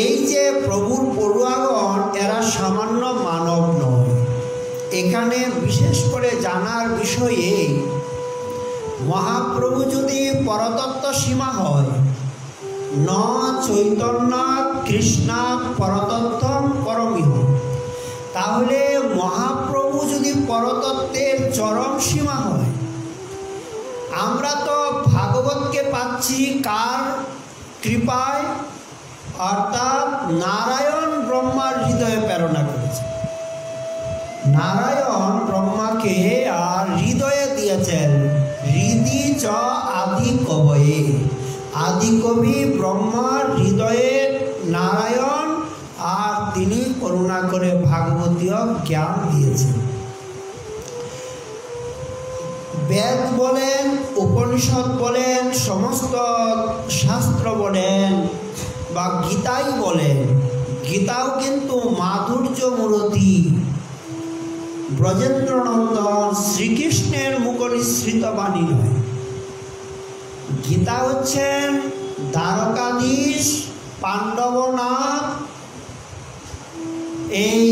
এই যে প্রভুর পড়ুয়াগণ এরা সামান্য মানব নয়। এখানে বিশেষ করে জানার বিষয়ে মহাপ্রভু যদি পরতত্ত্ব সীমা হয়, ন চৈতন্য কৃষ্ণ পরতত্ত্বম পরমিহ, তাহলে মহাপ্রভু যদি পরতত্ত্বের চরম সীমা হয়, আমরা তো ভাগবতকে পাচ্ছি কার কৃপায়? অর্থাৎ নারায়ণ ব্রহ্মার হৃদয়ে প্রেরণা করেছে। নারায়ণ ব্রহ্মাকে আর হৃদয়ে দিয়েছেন হৃদি চ আদি কবয়ে। আদি কবি ব্রহ্মার হৃদয়ে নারায়ণ, আর তিনি করুণা করে ভাগবতীয় জ্ঞান দিয়েছেন। বেদ বলেন, উপনিষদ বলেন, সমস্ত শাস্ত্র বলেন বা গীতাই বলেন, গীতাও কিন্তু মাধুর্য মূরতি ব্রজেন্দ্রনন্দন শ্রীকৃষ্ণের মুখনিসৃত বাণী নয়। গীতা হচ্ছেন দ্বারকাধীশ পাণ্ডবনাথ এই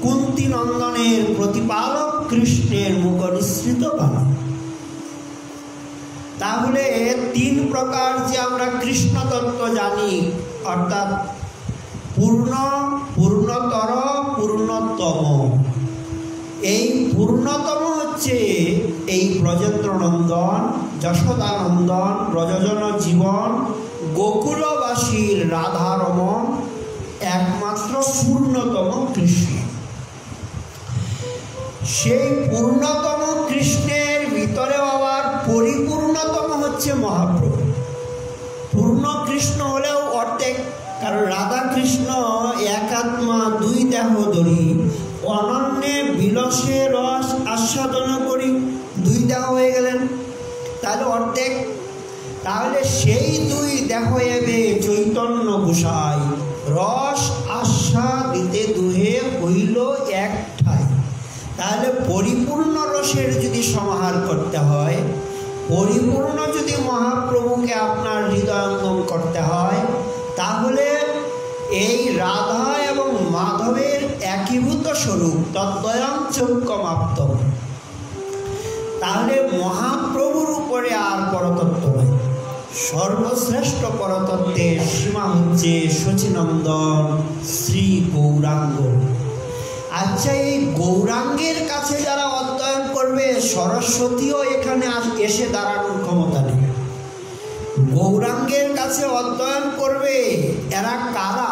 কুন্তী নন্দনের প্রতিপালক কৃষ্ণের মুখনিসৃত বাণী। তাহলে তিন প্রকার যে আমরা কৃষ্ণ তত্ত্ব জানি, অর্থাৎ পূর্ণ, পূর্ণতর, পূর্ণতম। এই পূর্ণতম হচ্ছে এই ব্রজেন্দ্রনন্দন, যশোদানন্দন, ব্রজজন জীবন, গোকুলবাসীর রাধারমণ, একমাত্র পূর্ণতম কৃষ্ণ। সেই পূর্ণতম কৃষ্ণের ভিতরে আবার পরিপূর্ণতম হচ্ছে মহাপ্রভু। পূর্ণ কৃষ্ণ হলেও অর্ধেক, কারণ রাধা কৃষ্ণ এক আত্মা দুই দেহধরি, অনন্যে বিলসে রস আস্বাদন করি, দুই দেহ হয়ে গেলেন, তাহলে অর্ধেক। তাহলে সেই দুই দেহ এবে চৈতন্য গোসাই, রস আস্বাদিতে দুহে হইল এক ঠাই। তাহলে পরিপূর্ণ রসের যদি সমাহার করতে হয়, পরিপূর্ণ যদি মহাপ্রভুকে আপনার হৃদয়ঙ্গম করতে হয়, তাহলে এই রাধা এবং মাধবের একীভূত স্বরূপ তদ্বয়ং চৈক্যমাপ্ত। তাহলে মহাপ্রভুর উপরে আর পরতত্ত্ব নয়। সর্বশ্রেষ্ঠ পরতত্ত্বের সীমা হচ্ছে সচিনন্দন শ্রী গৌরাঙ্গ। আচ্ছা, এই গৌরাঙ্গের কাছে যারা অধ্যয়ন করবে, সরস্বতীও এখানে এসে দাঁড়ানোর ক্ষমতা নেই। গৌরাঙ্গের কাছে অধ্যয়ন করবে, এরা কারা?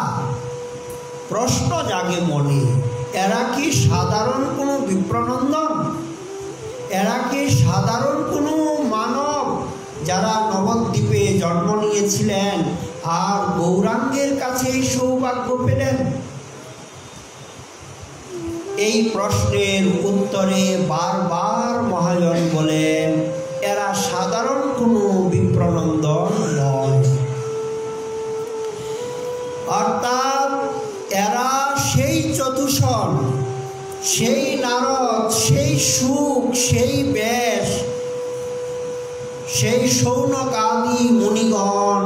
প্রশ্ন জাগে মনে। এরা কি সাধারণ কোনো বিপ্রনন্দন? এরা কি সাধারণ কোনো মানব যারা নবদ্বীপে জন্ম নিয়েছিলেন আর গৌরাঙ্গের কাছে এই সৌভাগ্য পেলেন? এই প্রশ্নের উত্তরে বারবার মহাজন বলেন, এরা সাধারণ কোনো বিপ্রনন্দন নয়। অর্থাৎ এরা সেই চতুষণ, সেই নারদ, সেই সুখ, সেই ব্যাস, সেই শৌনকাদি মুনিগণ,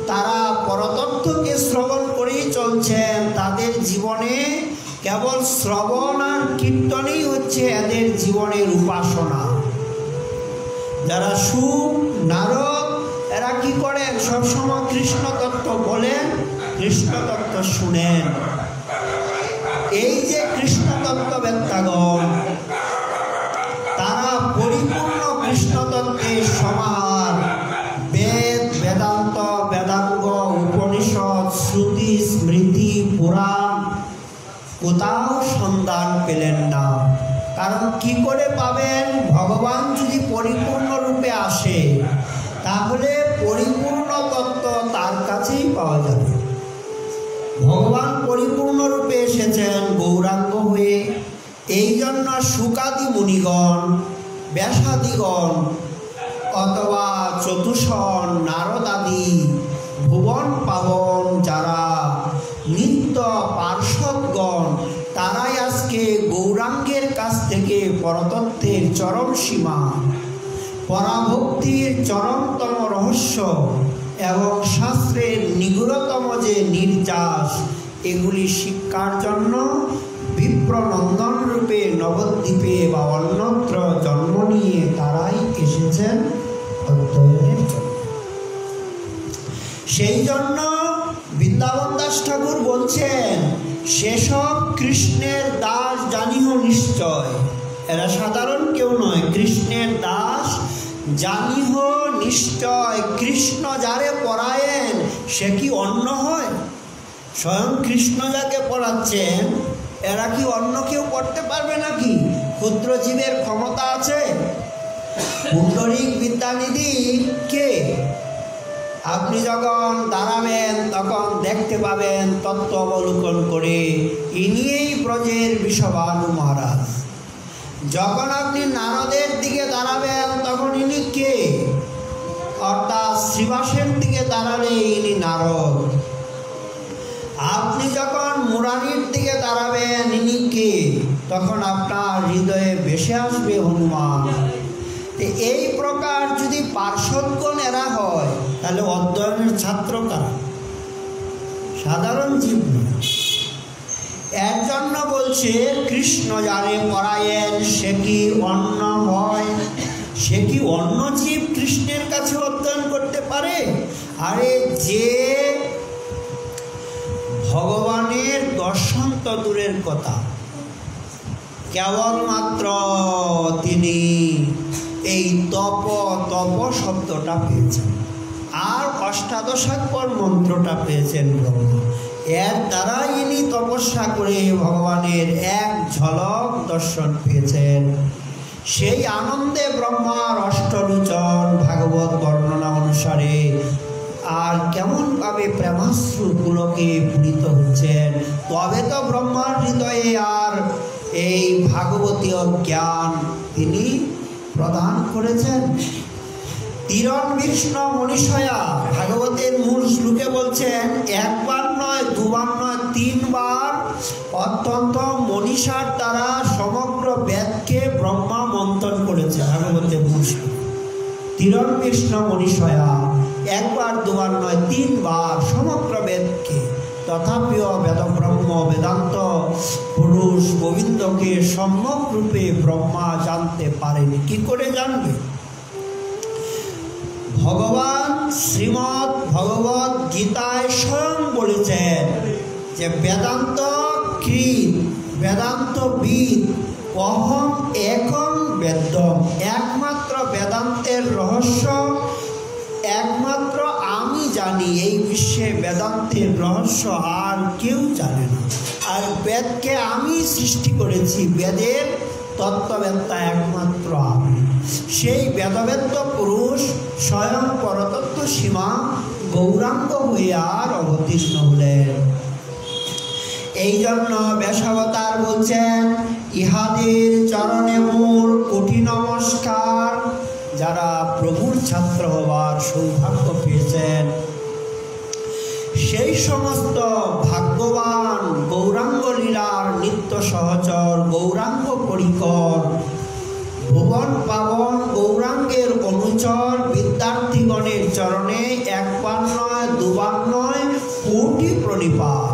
তারা পরতত্ত্বকে শ্রবণ করেই চলছেন। তাদের জীবনে কেবল শ্রবণ আর কীর্তনই হচ্ছে এদের জীবনের উপাসনা। যারা সুখ, নারদ, এরা কি করেন? সবসময় কৃষ্ণ তত্ত্ব বলেন, কৃষ্ণ তত্ত্ব শুনেন। এই যে কৃষ্ণ তত্ত্ববেত্তাগণ, তারা পরিপূর্ণ কৃষ্ণ তত্ত্বের সমাহার, বেদ, বেদান্ত, বেদাঙ্গ, উপনিষদ, শ্রুতি, স্মৃতি, পুরাণ কোথাও সন্ধান পেলেন না। কারণ কি করে পাবেন? ভগবান যদি পরিপূর্ণ রূপে আসে, তাহলে পরিপূর্ণ তত্ত্ব তার কাছেই পাওয়া যাবে। ভগবান পরিপূর্ণ রূপে এসেছেন গৌরাঙ্গ হয়ে। এই জন্য শুকাদি মুনিগণ, ব্যাসাদিগণ অথবা চতুষণ, নারদাদি, ভুবন পাবন যারা নিত্য পার্শ্বদগণ, তারাই আজকে গৌরাঙ্গের কাছ থেকে পরতত্ত্বের চরম সীমা, পরাভক্তির চরমতম রহস্য এবং শাস্ত্রের নিগুড়তম যে নির্যাস এগুলি শিক্ষার জন্য বিপ্রনন্দন রূপে নবদ্বীপে বা অন্যত্র জন্ম নিয়ে তারাই এসেছেন অধ্যয়নের জন্য। সেই জন্য বৃন্দাবন দাস ঠাকুর বলছেন, সেসব কৃষ্ণের দাস জানিহ নিশ্চয়। এরা সাধারণ কেউ নয়, কৃষ্ণের দাস জানিহ নিশ্চয়। কৃষ্ণ যারে পড়ায়েন সে কি অন্য হয়? স্বয়ং কৃষ্ণ যাকে পড়াচ্ছেন এরা কি অন্য কেউ পড়তে পারবে নাকি? ক্ষুদ্র জীবের ক্ষমতা আছে? পুণ্ডরিক বিদ্যানিধি কে? আপনি যখন দাঁড়াবেন তখন দেখতে পাবেন তত্ত্ব অবলোকন করে, ইনিই ব্রজের বিষবানু মহারাজ। যখন আপনি নারদের দিকে দাঁড়াবেন তখন ইনি কে? অর্থাৎ শ্রীবাসের দিকে দাঁড়ালে ইনি নারদ। আপনি যখন মুরারির দিকে দাঁড়াবেন ইনি কে? তখন আপনার হৃদয়ে ভেসে আসবে হনুমান। এই প্রকার যদি পার্শ্বদগণ এরা হয় তাহলে অধ্যয়নের ছাত্র কারা? সাধারণ জীব নয়। এর জন্য বলছে কৃষ্ণ যারে পড়ায়েন সে কি অন্য হয়? সে কি অন্য জীব কৃষ্ণের কাছে অধ্যয়ন করতে পারে? আরে যে ভগবানের দর্শন তো দূরের কথা, কেবলমাত্র তিনি এই তপ শব্দটা পেয়েছেন আর অষ্টাদশাক্ষর মন্ত্রটা পেয়েছেন ব্রহ্মা। এর দ্বারা ইনি তপস্যা করে ভগবানের এক ঝলক দর্শন পেয়েছেন। সেই আনন্দে ব্রহ্মার অষ্টলোচন ভাগবত বর্ণনা অনুসারে আর কেমনভাবে প্রেমাশ্রুগুলোকে পূরিত হচ্ছেন, তবে তো ব্রহ্মার হৃদয়ে আর এই ভাগবতীয় জ্ঞান তিনি প্রদান করেছেন। তিরণ বিষ্ণু মনীষয়া ভাগবতের মূল শ্লোকে বলছেন, একবার নয়, দুবার নয়, তিনবার অত্যন্ত মনীষার দ্বারা সমগ্র বেদকে ব্রহ্মা মন্থন করেছে। ভাগবতের মূল শ্লোক তিরণ বিষ্ণু মনীষয়া, একবার দুবার নয়, তিনবার সমগ্র বেদকে। তথাপিও বেদ ব্রহ্ম বেদান্ত পুরুষ গোবিন্দকে সম্যক রূপে ব্রহ্মা জানতে পারেনি। কি করে জানবে? ভগবান শ্রীমৎ ভগবত গীতায় স্বয়ং বলেছেন যে বেদান্ত কৃত বেদান্তবিদ অহম একম বেদম, একমাত্র বেদান্তের রহস্য একমাত্র আমি জানি। এই বিশ্বে বেদান্তের রহস্য আর কেউ জানে না। আর বেদকে আমি সৃষ্টি করেছি, বেদের তত্ত্ববেত্তা একমাত্র আমি। সেই বেদবেত্ত পুরুষ স্বয়ং পরতত্ত্ব সীমা গৌরাঙ্গ হয়ে আর অবতীর্ণ হলেন। এই জন্য ব্যাসাবতার বলছেন, ইহাদের চরণে মোর কোটি নমস্কার। যারা প্রভুর ছাত্র হবার সৌভাগ্য পেয়েছেন সেই সমস্ত ভাগ্যবান গৌরাঙ্গ লীলার নিত্য সহচর গৌরাঙ্গ পরিকর ভুবন পাবন গৌরাঙ্গের অনুচর বিদ্যার্থীগণের চরণে একবার নয়, দুবার নয়, কোটি প্রণিপাত।